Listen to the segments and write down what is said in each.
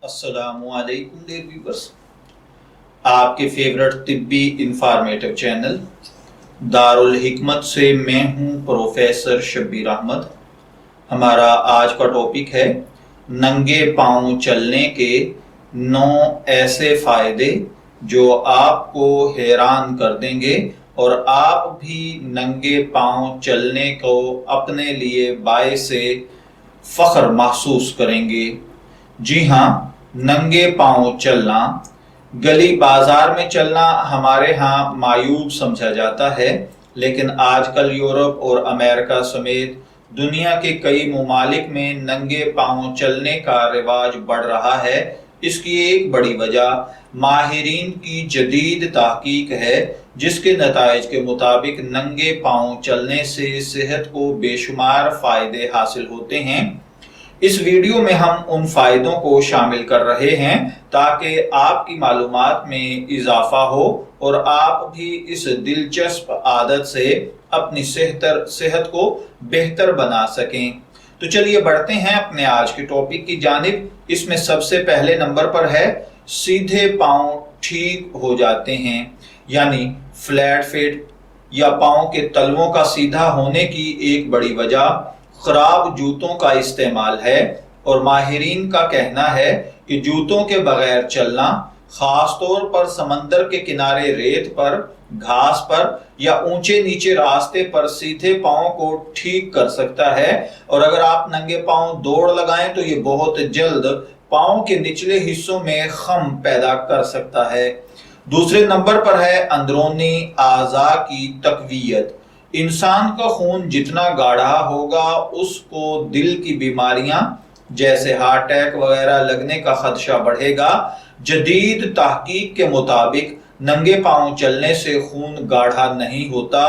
السلام علیکم dear viewers, آپ کے فیورٹ طبی انفارمیٹو چینل دارالحکمت سے میں ہوں پروفیسر شبیر احمد۔ ہمارا آج کا ٹاپک ہے ننگے پاؤں چلنے کے 9 ایسے فائدے جو آپ کو حیران کر دیں گے اور آپ بھی ننگے پاؤں چلنے کو اپنے لیے باعث فخر محسوس کریں گے۔ جی ہاں، ننگے پاؤں چلنا، گلی بازار میں چلنا ہمارے ہاں معیوب سمجھا جاتا ہے، لیکن آج کل یورپ اور امریکہ سمیت دنیا کے کئی ممالک میں ننگے پاؤں چلنے کا رواج بڑھ رہا ہے۔ اس کی ایک بڑی وجہ ماہرین کی جدید تحقیق ہے، جس کے نتائج کے مطابق ننگے پاؤں چلنے سے صحت کو بے شمار فائدے حاصل ہوتے ہیں۔ اس ویڈیو میں ہم ان فائدوں کو شامل کر رہے ہیں تاکہ آپ کی معلومات میں اضافہ ہو اور آپ بھی اس دلچسپ عادت سے اپنی صحت کو بہتر بنا سکیں۔ تو چلیے بڑھتے ہیں اپنے آج کے ٹاپک کی جانب۔ اس میں سب سے پہلے نمبر پر ہے سیدھے پاؤں ٹھیک ہو جاتے ہیں، یعنی فلیٹ فٹ یا پاؤں کے تلووں کا سیدھا ہونے کی ایک بڑی وجہ خراب جوتوں کا استعمال ہے، اور ماہرین کا کہنا ہے کہ جوتوں کے بغیر چلنا، خاص طور پر سمندر کے کنارے ریت پر، گھاس پر یا اونچے نیچے راستے پر سیدھے پاؤں کو ٹھیک کر سکتا ہے، اور اگر آپ ننگے پاؤں دوڑ لگائیں تو یہ بہت جلد پاؤں کے نچلے حصوں میں خم پیدا کر سکتا ہے۔ دوسرے نمبر پر ہے اندرونی اعضاء کی تقویت۔ انسان کا خون جتنا گاڑھا ہوگا، اس کو دل کی بیماریاں جیسے ہارٹ اٹیک وغیرہ لگنے کا خدشہ بڑھے گا۔ جدید تحقیق کے مطابق ننگے پاؤں چلنے سے خون گاڑھا نہیں ہوتا،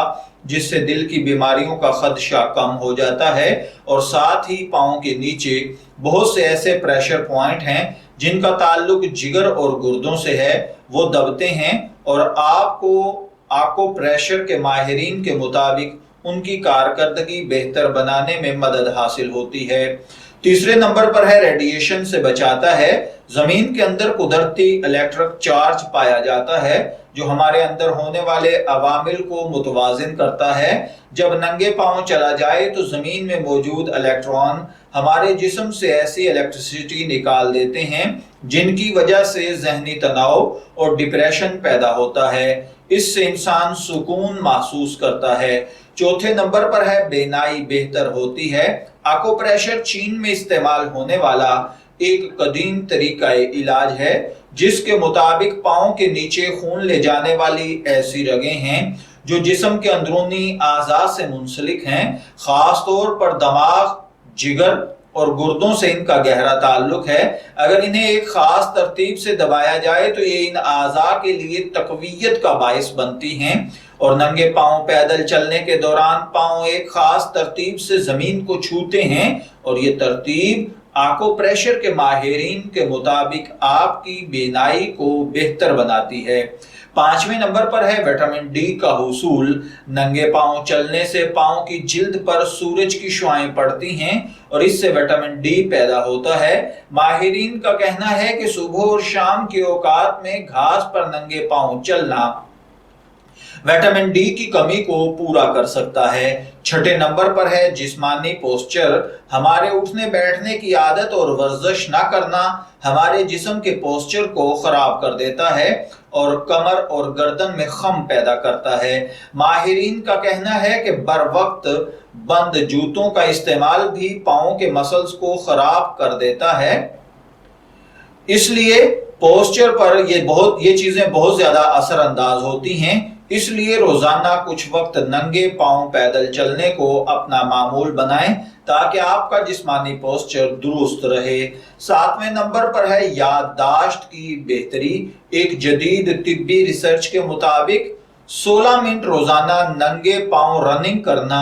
جس سے دل کی بیماریوں کا خدشہ کم ہو جاتا ہے، اور ساتھ ہی پاؤں کے نیچے بہت سے ایسے پریشر پوائنٹ ہیں جن کا تعلق جگر اور گردوں سے ہے، وہ دبتے ہیں، اور آپ کو پریشر کے ماہرین کے مطابق ان کی کارکردگی بہتر بنانے میں مدد حاصل ہوتی ہے۔ تیسرے نمبر پر ہے ریڈیشن سے بچاتا ہے۔ زمین کے اندر قدرتی الیکٹرک چارج پایا جاتا ہے جو ہمارے اندر ہونے والے عوامل کو متوازن کرتا ہے۔ جب ننگے پاؤں چلا جائے تو زمین میں موجود الیکٹران ہمارے جسم سے ایسی الیکٹریسٹی نکال دیتے ہیں جن کی وجہ سے ذہنی تناؤ اور ڈپریشن پیدا ہوتا ہے۔ اس سے انسان سکون محسوس کرتا ہے۔ چوتھے نمبر پر ہے بینائی بہتر ہوتی ہے۔ آکوپریشر چین میں استعمال ہونے والا ایک قدیم طریقہ علاج ہے، جس کے مطابق پاؤں کے نیچے خون لے جانے والی ایسی رگیں ہیں جو جسم کے اندرونی اعضاء سے منسلک ہیں، خاص طور پر دماغ، جگر اور گردوں سے ان کا گہرا تعلق ہے۔ اگر انہیں ایک خاص ترتیب سے دبایا جائے تو یہ ان اعضاء کے لیے تقویت کا باعث بنتی ہیں، اور ننگے پاؤں پیدل چلنے کے دوران پاؤں ایک خاص ترتیب سے زمین کو چھوتے ہیں، اور یہ ترتیب آکوپریشر کے ماہرین کے مطابق آپ کی بینائی کو بہتر بناتی ہے۔ پانچویں نمبر پر ہے وٹامن ڈی کا حصول۔ ننگے پاؤں چلنے سے پاؤں کی جلد پر سورج کی شعاعیں پڑتی ہیں اور اس سے وٹامن ڈی پیدا ہوتا ہے۔ ماہرین کا کہنا ہے کہ صبح اور شام کے اوقات میں گھاس پر ننگے پاؤں چلنا وٹامن ڈی کی کمی کو پورا کر سکتا ہے۔ چھٹے نمبر پر ہے جسمانی پوسچر۔ ہمارے اٹھنے بیٹھنے کی عادت اور ورزش نہ کرنا ہمارے جسم کے پوسچر کو خراب کر دیتا ہے اور کمر اور گردن میں خم پیدا کرتا ہے۔ ماہرین کا کہنا ہے کہ بر وقت بند جوتوں کا استعمال بھی پاؤں کے مسلز کو خراب کر دیتا ہے، اس لیے پوسچر پر یہ چیزیں بہت زیادہ اثر انداز ہوتی ہیں۔ اس لیے روزانہ کچھ وقت ننگے پاؤں پیدل چلنے کو اپنا معمول بنائیں تاکہ آپ کا جسمانی پوسچر درست رہے۔ ساتویں نمبر پر ہے یادداشت کی بہتری۔ ایک جدید طبی ریسرچ کے مطابق 16 منٹ روزانہ ننگے پاؤں رننگ کرنا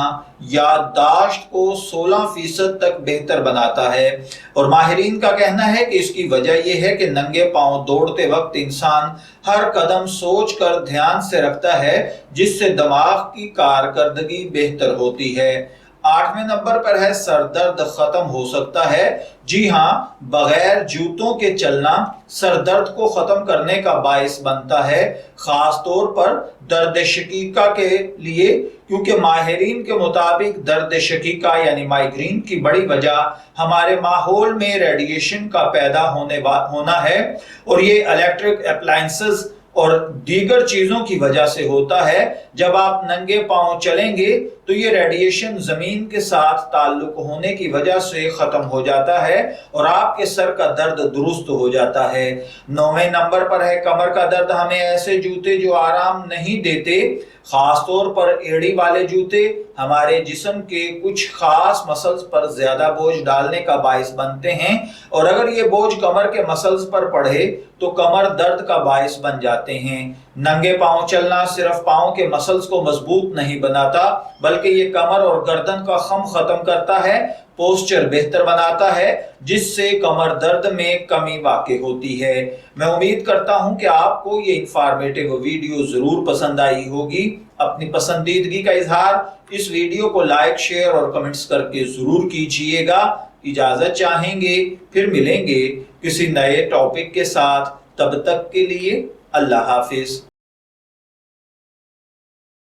یادداشت کو 16% تک بہتر بناتا ہے، اور ماہرین کا کہنا ہے کہ اس کی وجہ یہ ہے کہ ننگے پاؤں دوڑتے وقت انسان ہر قدم سوچ کر دھیان سے رکھتا ہے، جس سے دماغ کی کارکردگی بہتر ہوتی ہے۔ 8ویں نمبر پر ہے سر درد ختم ہو سکتا ہے۔ جی ہاں، بغیر جوتوں کے چلنا سر درد کو ختم کرنے کا باعث بنتا ہے، خاص طور پر درد شقیقہ کے لیے، کیونکہ ماہرین کے مطابق درد شقیقہ یعنی مائیگرین کی بڑی وجہ ہمارے ماحول میں ریڈیشن کا پیدا ہونا ہے، اور یہ الیکٹرک اپلائنسز اور دیگر چیزوں کی وجہ سے ہوتا ہے۔ جب آپ ننگے پاؤں چلیں گے تو یہ ریڈیشن زمین کے ساتھ تعلق ہونے کی وجہ سے ختم ہو جاتا ہے اور آپ کے سر کا درد درست ہو جاتا ہے۔ 9ویں نمبر پر ہے کمر کا درد۔ ہمیں ایسے جوتے جو آرام نہیں دیتے، خاص طور پر ایڑی والے جوتے، ہمارے جسم کے کچھ خاص مسلز پر زیادہ بوجھ ڈالنے کا باعث بنتے ہیں، اور اگر یہ بوجھ کمر کے مسلز پر پڑے تو کمر درد کا باعث بن جاتے ہیں۔ ننگے پاؤں چلنا صرف پاؤں کے مسلز کو مضبوط نہیں بناتا، بلکہ یہ کمر اور گردن کا خم ختم کرتا ہے، پوسچر بہتر بناتا ہے، جس سے کمر درد میں کمی واقع ہوتی ہے۔ میں امید کرتا ہوں کہ آپ کو یہ انفارمیٹیو ویڈیو ضرور پسند آئی ہوگی۔ اپنی پسندیدگی کا اظہار اس ویڈیو کو لائک، شیئر اور کمنٹس کر کے ضرور کیجئے گا۔ اجازت چاہیں گے، پھر ملیں گے کسی نئے ٹاپک کے ساتھ۔ تب تک کے لیے اللہ حافظ۔